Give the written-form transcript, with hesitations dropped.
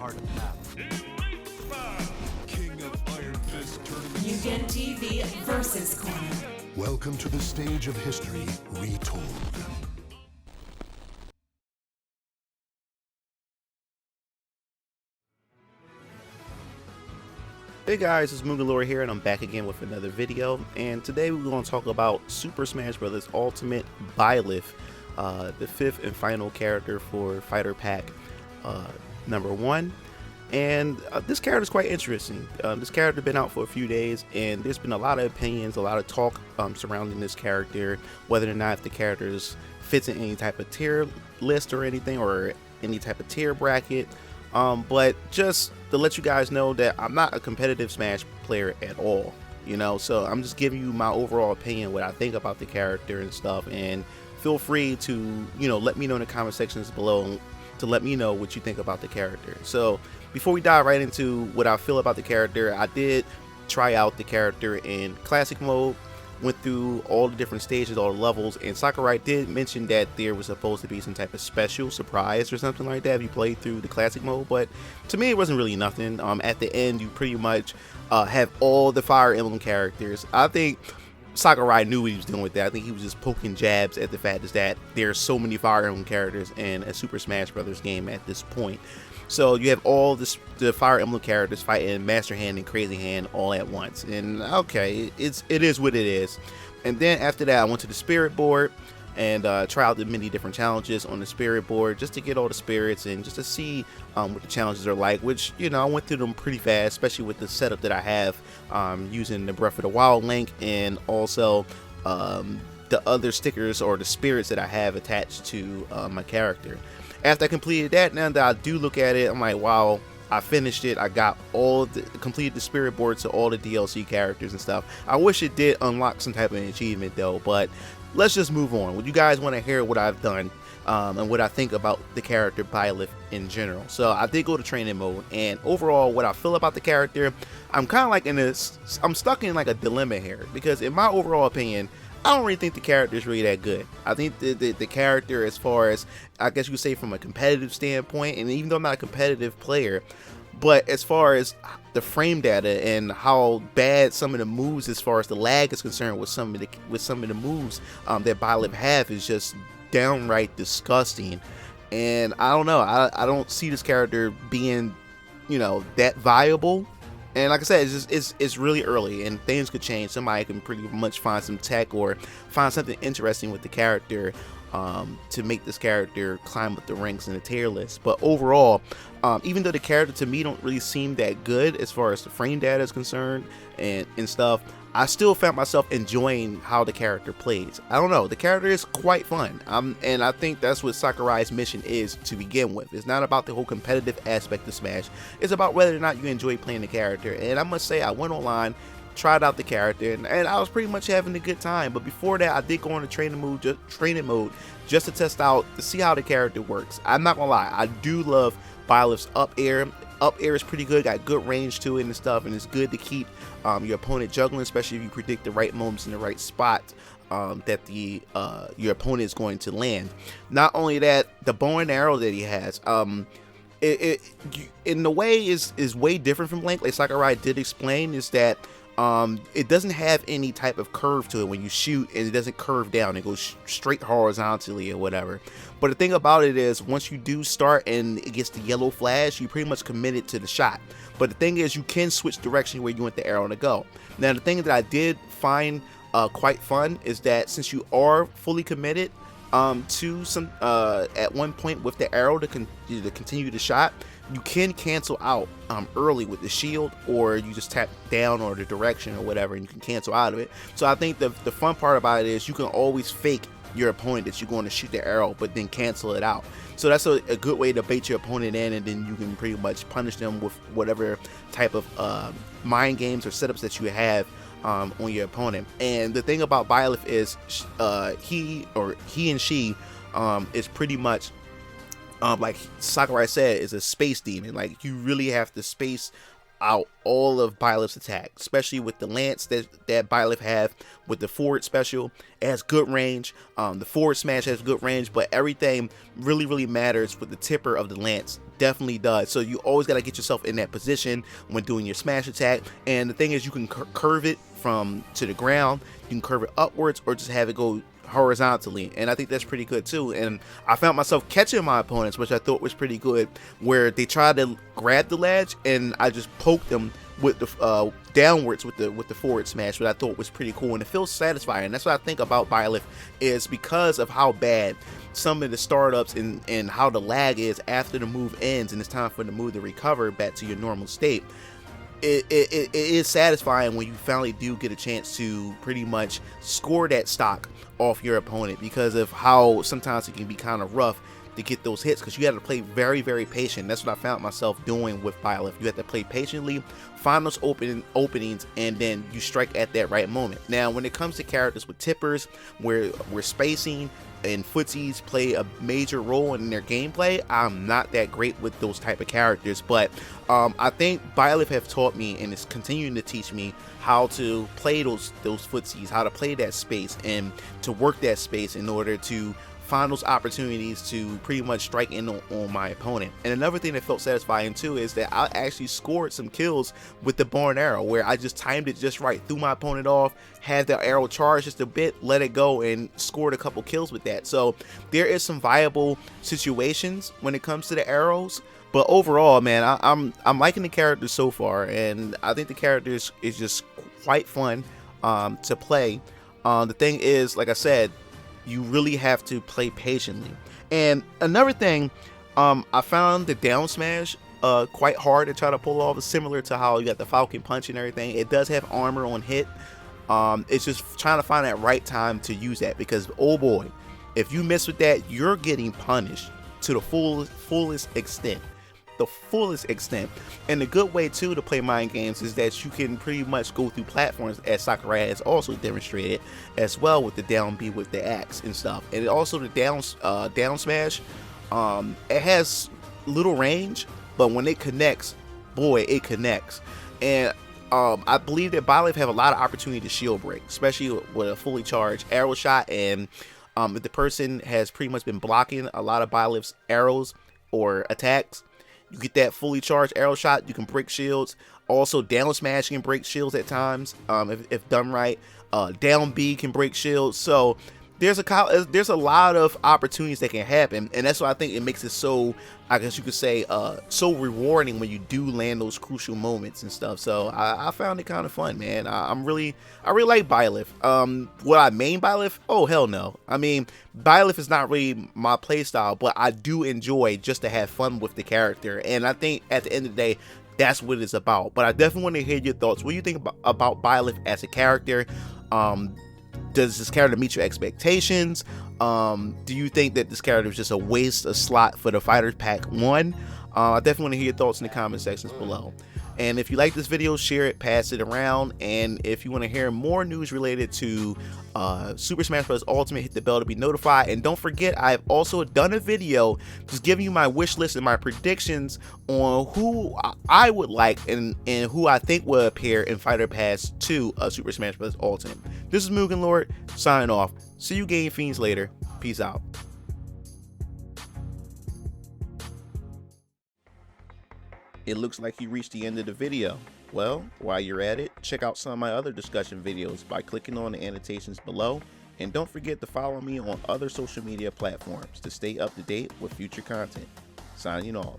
art of battle. King of Iron Fist Tournament. Mugen TV versus Corner. Welcome to the stage of history retold. Hey guys, it's Mugalore here, and I'm back again with another video. And today we're going to talk about Super Smash Bros. Ultimate Byleth, the fifth and final character for Fighter Pack number 1. And this character is quite interesting. This character has been out for a few days, and there's been a lot of opinions, a lot of talk surrounding this character, whether or not the character fits in any type of tier list or anything, or any type of tier bracket. But just to let you guys know that I'm not a competitive Smash player at all, you know, so I'm just giving you my overall opinion, what I think about the character and stuff, and feel free to, you know, let me know in the comment sections below to let me know what you think about the character. So before we dive right into what I feel about the character, I did try out the character in classic mode, went through all the different stages, all the levels, and Sakurai did mention that there was supposed to be some type of special surprise or something like that if you played through the classic mode, but to me it wasn't really nothing. At the end you pretty much have all the Fire Emblem characters. I think Sakurai knew what he was doing with that. I think he was just poking jabs at the fact is that there are so many Fire Emblem characters in a Super Smash Bros. Game at this point. So you have all the Fire Emblem characters fighting Master Hand and Crazy Hand all at once, and okay, it is what it is. And then after that, I went to the Spirit board and try out the many different challenges on the Spirit board just to get all the spirits and just to see what the challenges are like. Which, you know, I went through them pretty fast, especially with the setup that I have using the Breath of the Wild link, and also the other stickers or the spirits that I have attached to my character. After I completed that, now that I do look at it, I'm like, wow, I finished it. I got completed the Spirit board to all the DLC characters and stuff. I wish it did unlock some type of achievement though, but let's just move on. Would you guys want to hear what I've done and what I think about the character Byleth in general? So I did go to training mode, and overall what I feel about the character, I'm kind of like I'm stuck in like a dilemma here, because in my overall opinion, I don't really think the character is really that good. I think the character, as far as, I guess you could say from a competitive standpoint, and even though I'm not a competitive player, but as far as the frame data and how bad some of the moves, as far as the lag is concerned, with some of the moves that Byleth have, is just downright disgusting. And I don't know, I don't see this character being, you know, that viable. And like I said, it's really early and things could change. Somebody can pretty much find some tech or find something interesting with the character to make this character climb up the ranks in the tier list. But overall, even though the character to me don't really seem that good as far as the frame data is concerned and stuff, I still found myself enjoying how the character plays. I don't know, the character is quite fun, and I think that's what Sakurai's mission is to begin with. It's not about the whole competitive aspect of Smash, it's about whether or not you enjoy playing the character. And I must say, I went online, tried out the character, and I was pretty much having a good time. But before that, I did go into training mode just to test out, to see how the character works. I'm not gonna lie, I do love Byleth's up air. Up air is pretty good, got good range to it and stuff, and it's good to keep your opponent juggling, especially if you predict the right moments in the right spot that your opponent is going to land. Not only that, the bow and arrow that he has, in the way is way different from Link. Like Sakurai did explain, is that it doesn't have any type of curve to it when you shoot, and it doesn't curve down, it goes straight horizontally or whatever. But the thing about it is, once you do start and it gets the yellow flash, you pretty much committed to the shot. But the thing is, you can switch direction where you want the arrow to go. Now the thing that I did find quite fun is that since you are fully committed to some at one point with the arrow to continue the shot, you can cancel out early with the shield, or you just tap down or the direction or whatever, and you can cancel out of it. So I think the fun part about it is you can always fake your opponent that you're going to shoot the arrow, but then cancel it out. So that's a good way to bait your opponent in, and then you can pretty much punish them with whatever type of mind games or setups that you have on your opponent. And the thing about Byleth is he and she is pretty much like Sakurai said, is a space demon. Like, you really have to space out all of Byleth's attack, especially with the lance that Byleth have with the forward special. It has good range. The forward smash has good range, but everything really matters with the tipper of the lance. Definitely does. So you always got to get yourself in that position when doing your smash attack. And the thing is, you can curve it from to the ground, you can curve it upwards, or just have it go horizontally, and I think that's pretty good too. And I found myself catching my opponents, which I thought was pretty good, where they tried to grab the ledge and I just poked them with the downwards with the forward smash, which I thought was pretty cool, and it feels satisfying. And that's what I think about Byleth, is because of how bad some of the startups and how the lag is after the move ends and it's time for the move to recover back to your normal state. It is satisfying when you finally do get a chance to pretty much score that stock off your opponent, because of how sometimes it can be kind of rough to get those hits, because you have to play very patient. That's what I found myself doing with Byleth. You have to play patiently, find those openings, and then you strike at that right moment. Now, when it comes to characters with tippers, where spacing and footsies play a major role in their gameplay, I'm not that great with those type of characters, but I think Byleth have taught me and is continuing to teach me how to play those footsies, how to play that space and to work that space in order to find those opportunities to pretty much strike in on my opponent. And another thing that felt satisfying too is that I actually scored some kills with the bow and arrow, where I just timed it just right, threw my opponent off, had the arrow charge just a bit, let it go, and scored a couple kills with that. So there is some viable situations when it comes to the arrows. But overall, man, I'm liking the characters so far, and I think the characters is just quite fun to play. The thing is, like I said, you really have to play patiently. And another thing, I found the down smash quite hard to try to pull off, similar to how you got the Falcon Punch and everything. It does have armor on hit. It's just trying to find that right time to use that, because oh boy, if you miss with that, you're getting punished to the fullest extent. The fullest extent. And the good way too to play mind games is that you can pretty much go through platforms, as Sakurai has also demonstrated as well, with the down B with the axe and stuff. And also the down smash, it has little range, but when it connects, boy, it connects. And I believe that Byleth have a lot of opportunity to shield break, especially with a fully charged arrow shot. And if the person has pretty much been blocking a lot of Byleth's arrows or attacks, you get that fully charged arrow shot, you can break shields. Also, down smash can break shields at times, if done right. Down B can break shields. So there's a lot of opportunities that can happen, and that's why I think it makes it so, I guess you could say, so rewarding when you do land those crucial moments and stuff. So I found it kind of fun, man. I really like Byleth. Would I main Byleth? Oh hell no. I mean, Byleth is not really my playstyle, but I do enjoy just to have fun with the character, and I think at the end of the day, that's what it's about. But I definitely want to hear your thoughts. What do you think about Byleth as a character? Does this character meet your expectations? Do you think that this character is just a waste of slot for the Fighter Pack 1? I definitely want to hear your thoughts in the comment sections below. And if you like this video, share it, pass it around. And if you want to hear more news related to Super Smash Bros. Ultimate, hit the bell to be notified. And don't forget, I've also done a video just giving you my wish list and my predictions on who I would like and who I think will appear in Fighter Pass 2 of Super Smash Bros. Ultimate. This is Mugen Lord, signing off. See you Game Fiends later. Peace out. It looks like you reached the end of the video. Well, while you're at it, check out some of my other discussion videos by clicking on the annotations below, and don't forget to follow me on other social media platforms to stay up to date with future content. Signing off.